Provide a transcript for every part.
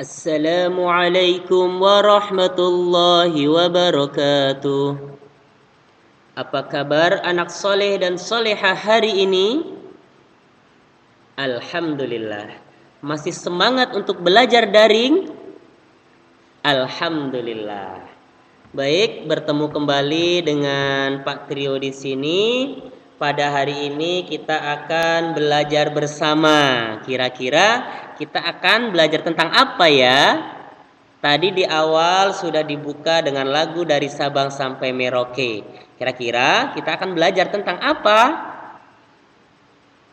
Assalamualaikum warahmatullahi wabarakatuh. Apa kabar anak soleh dan solehah hari ini? Alhamdulillah. Masih semangat untuk belajar daring? Alhamdulillah. Baik, bertemu kembali dengan Pak Trio di sini. Pada hari ini kita akan belajar bersama. Kira-kira kita akan belajar tentang apa ya? Tadi di awal sudah dibuka dengan lagu dari Sabang sampai Merauke. Kira-kira kita akan belajar tentang apa?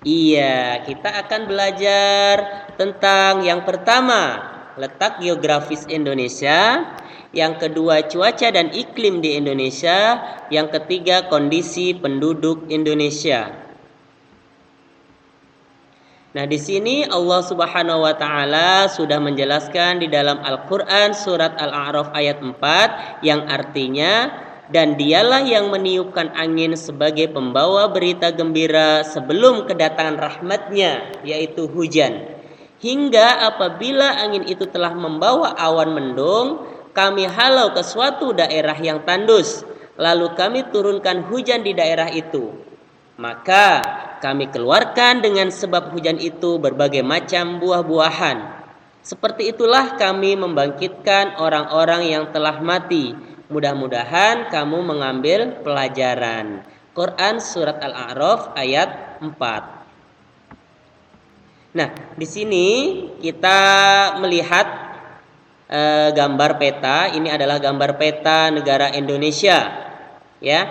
Iya, kita akan belajar tentang yang pertama, letak geografis Indonesia. Yang kedua, cuaca dan iklim di Indonesia. Yang ketiga, kondisi penduduk Indonesia. Nah, di sini Allah Subhanahu wa taala sudah menjelaskan di dalam Al-Qur'an surat Al-A'raf ayat 4 yang artinya, dan dialah yang meniupkan angin sebagai pembawa berita gembira sebelum kedatangan rahmatnya, yaitu hujan. Hingga apabila angin itu telah membawa awan mendung, kami halau ke suatu daerah yang tandus, lalu kami turunkan hujan di daerah itu. Maka kami keluarkan dengan sebab hujan itu berbagai macam buah-buahan. Seperti itulah kami membangkitkan orang-orang yang telah mati. Mudah-mudahan kamu mengambil pelajaran. Quran surat Al-A'raf ayat 4. Nah, di sini kita melihat gambar peta. Ini adalah gambar peta negara Indonesia, ya,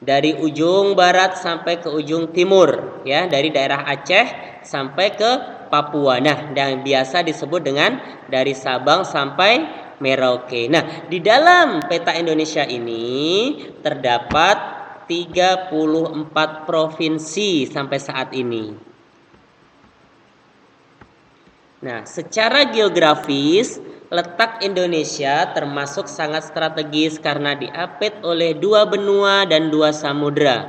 dari ujung barat sampai ke ujung timur, ya, dari daerah Aceh sampai ke Papua. Nah, yang biasa disebut dengan dari Sabang sampai Merauke. Nah, di dalam peta Indonesia ini terdapat 34 provinsi sampai saat ini. Nah, secara geografis, letak Indonesia termasuk sangat strategis karena diapit oleh 2 benua dan 2 samudra.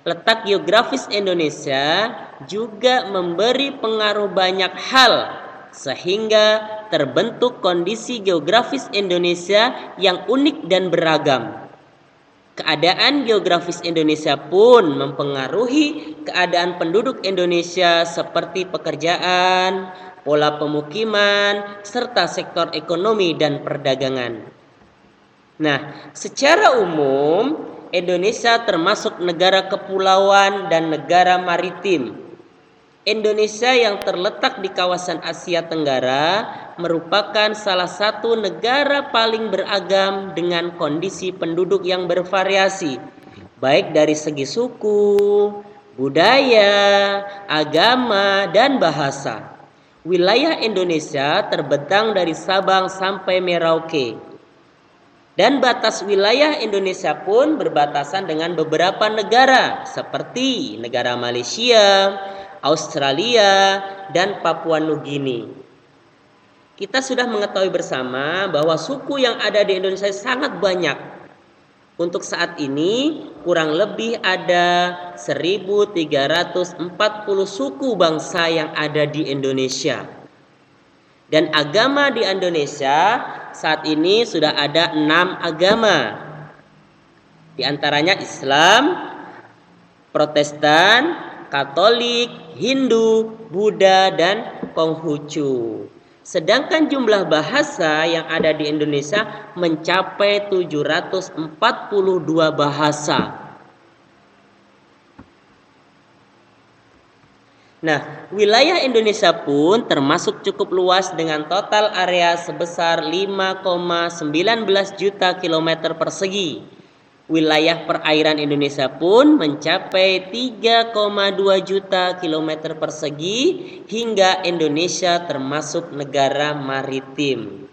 Letak geografis Indonesia juga memberi pengaruh banyak hal sehingga terbentuk kondisi geografis Indonesia yang unik dan beragam. Keadaan geografis Indonesia pun mempengaruhi keadaan penduduk Indonesia seperti pekerjaan, pola pemukiman, serta sektor ekonomi dan perdagangan. Nah, secara umum Indonesia termasuk negara kepulauan dan negara maritim. Indonesia yang terletak di kawasan Asia Tenggara merupakan salah satu negara paling beragam dengan kondisi penduduk yang bervariasi, baik dari segi suku, budaya, agama, dan bahasa. Wilayah Indonesia terbentang dari Sabang sampai Merauke. Dan batas wilayah Indonesia pun berbatasan dengan beberapa negara seperti negara Malaysia, Australia, dan Papua Nugini. Kita sudah mengetahui bersama bahwa suku yang ada di Indonesia sangat banyak. Untuk saat ini kurang lebih ada 1.340 suku bangsa yang ada di Indonesia. Dan agama di Indonesia saat ini sudah ada 6 agama. Di antaranya Islam, Protestan, Katolik, Hindu, Buddha, dan Konghucu. Sedangkan jumlah bahasa yang ada di Indonesia mencapai 742 bahasa. Nah, wilayah Indonesia pun termasuk cukup luas dengan total area sebesar 5,19 juta kilometer persegi. Wilayah perairan Indonesia pun mencapai 3,2 juta kilometer persegi hingga Indonesia termasuk negara maritim.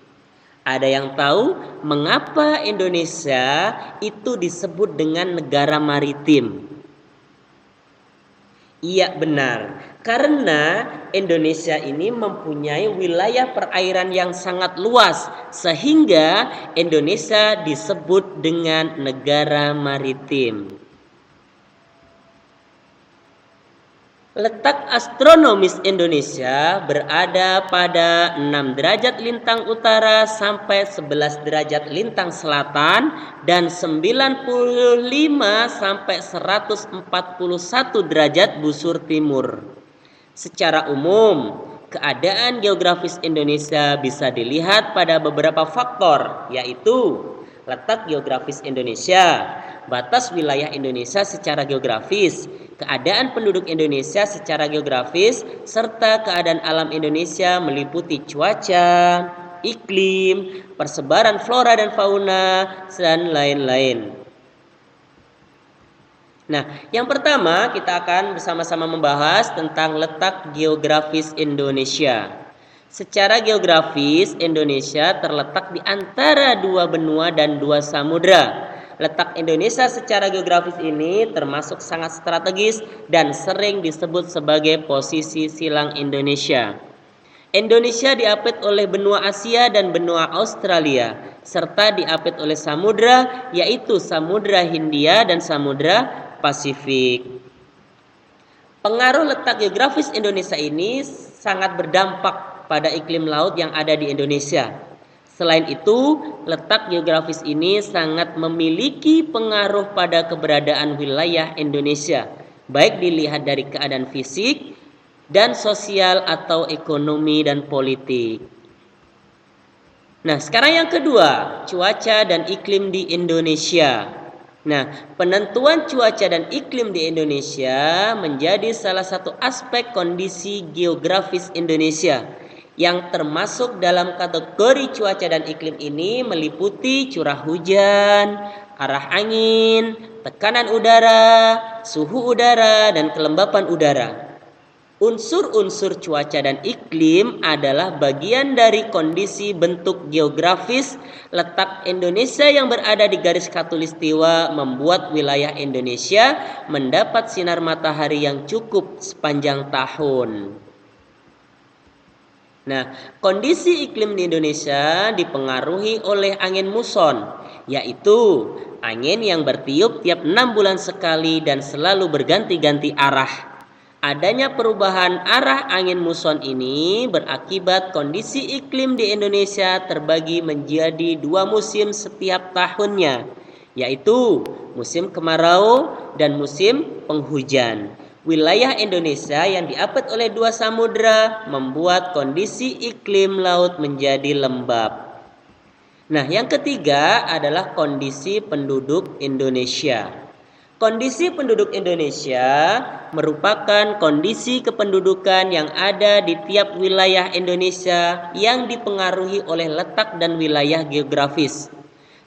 Ada yang tahu mengapa Indonesia itu disebut dengan negara maritim? Iya, benar. Karena Indonesia ini mempunyai wilayah perairan yang sangat luas sehingga Indonesia disebut dengan negara maritim. Letak astronomis Indonesia berada pada 6 derajat lintang utara sampai 11 derajat lintang selatan dan 95 sampai 141 derajat busur timur. Secara umum, keadaan geografis Indonesia bisa dilihat pada beberapa faktor, yaitu letak geografis Indonesia, batas wilayah Indonesia secara geografis, keadaan penduduk Indonesia secara geografis, serta keadaan alam Indonesia meliputi cuaca, iklim, persebaran flora dan fauna, dan lain-lain. Nah, yang pertama kita akan bersama-sama membahas tentang letak geografis Indonesia. Secara geografis, Indonesia terletak di antara 2 benua dan 2 samudra. Letak Indonesia secara geografis ini termasuk sangat strategis dan sering disebut sebagai posisi silang Indonesia. Indonesia diapit oleh benua Asia dan benua Australia, serta diapit oleh samudra, yaitu Samudra Hindia dan Samudra Pasifik. Pengaruh letak geografis Indonesia ini sangat berdampak pada iklim laut yang ada di Indonesia. Selain itu, letak geografis ini sangat memiliki pengaruh pada keberadaan wilayah Indonesia, baik dilihat dari keadaan fisik dan sosial atau ekonomi dan politik. Nah, sekarang yang kedua, cuaca dan iklim di Indonesia. Nah, penentuan cuaca dan iklim di Indonesia menjadi salah satu aspek kondisi geografis Indonesia. Yang termasuk dalam kategori cuaca dan iklim ini meliputi curah hujan, arah angin, tekanan udara, suhu udara, dan kelembapan udara. Unsur-unsur cuaca dan iklim adalah bagian dari kondisi bentuk geografis letak Indonesia yang berada di garis khatulistiwa membuat wilayah Indonesia mendapat sinar matahari yang cukup sepanjang tahun. Nah, kondisi iklim di Indonesia dipengaruhi oleh angin muson, yaitu angin yang bertiup tiap 6 bulan sekali dan selalu berganti-ganti arah. Adanya perubahan arah angin muson ini berakibat kondisi iklim di Indonesia terbagi menjadi 2 musim setiap tahunnya, yaitu musim kemarau dan musim penghujan. Wilayah Indonesia yang diapit oleh 2 samudra membuat kondisi iklim laut menjadi lembab. Nah, yang ketiga adalah kondisi penduduk Indonesia. Kondisi penduduk Indonesia merupakan kondisi kependudukan yang ada di tiap wilayah Indonesia yang dipengaruhi oleh letak dan wilayah geografis.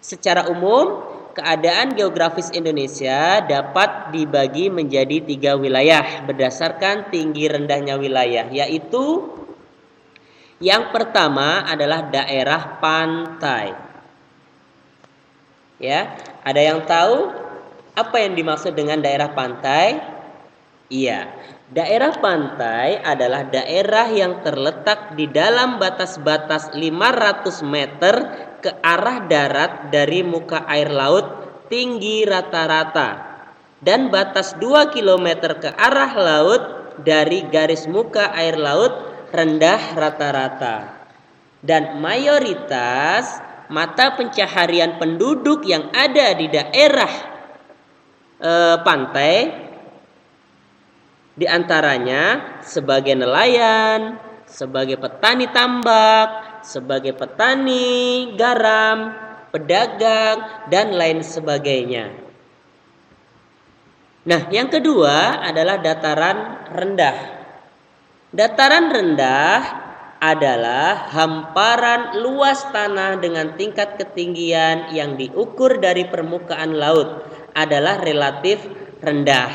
Secara umum, keadaan geografis Indonesia dapat dibagi menjadi 3 wilayah berdasarkan tinggi rendahnya wilayah, yaitu yang pertama adalah daerah pantai. Ya, ada yang tahu apa yang dimaksud dengan daerah pantai? Iya, daerah pantai adalah daerah yang terletak di dalam batas-batas 500 meter ke arah darat dari muka air laut tinggi rata-rata dan batas 2 km ke arah laut dari garis muka air laut rendah rata-rata. Dan mayoritas mata pencaharian penduduk yang ada di daerah pantai diantaranya sebagai nelayan, sebagai petani tambak, sebagai petani garam, pedagang, dan lain sebagainya. Nah, yang kedua adalah dataran rendah. Dataran rendah adalah hamparan luas tanah dengan tingkat ketinggian yang diukur dari permukaan laut adalah relatif rendah,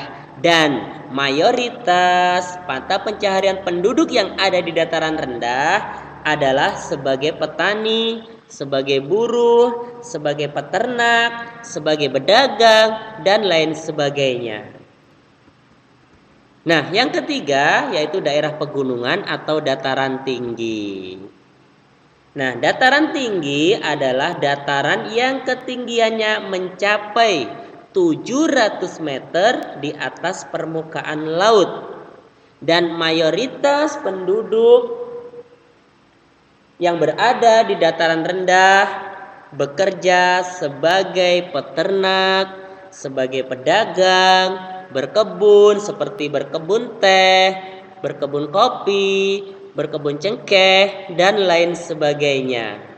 dan mayoritas mata pencaharian penduduk yang ada di dataran rendah adalah sebagai petani, sebagai buruh, sebagai peternak, sebagai pedagang, dan lain sebagainya. Nah, yang ketiga yaitu daerah pegunungan atau dataran tinggi. Nah, dataran tinggi adalah dataran yang ketinggiannya mencapai 700 meter di atas permukaan laut. dan mayoritas penduduk yang berada di dataran rendah bekerja sebagai peternak, sebagai pedagang, berkebun seperti berkebun teh, berkebun kopi, berkebun cengkeh, dan lain sebagainya.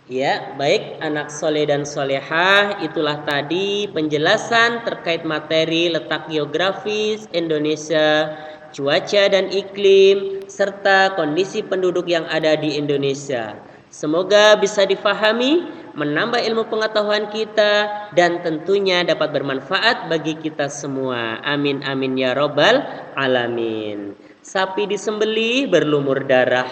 Ya, baik anak soleh dan solehah, itulah tadi penjelasan terkait materi letak geografis Indonesia, cuaca dan iklim, serta kondisi penduduk yang ada di Indonesia. Semoga bisa difahami, menambah ilmu pengetahuan kita, dan tentunya dapat bermanfaat bagi kita semua. Amin amin ya robbal alamin. Sapi disembelih berlumur darah,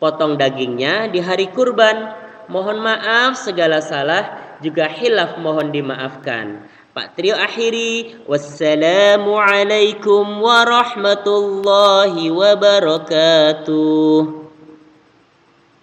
potong dagingnya di hari kurban. Mohon maaf segala salah, juga khilaf mohon dimaafkan. Pak Trio akhiri, wassalamualaikum warahmatullahi wabarakatuh.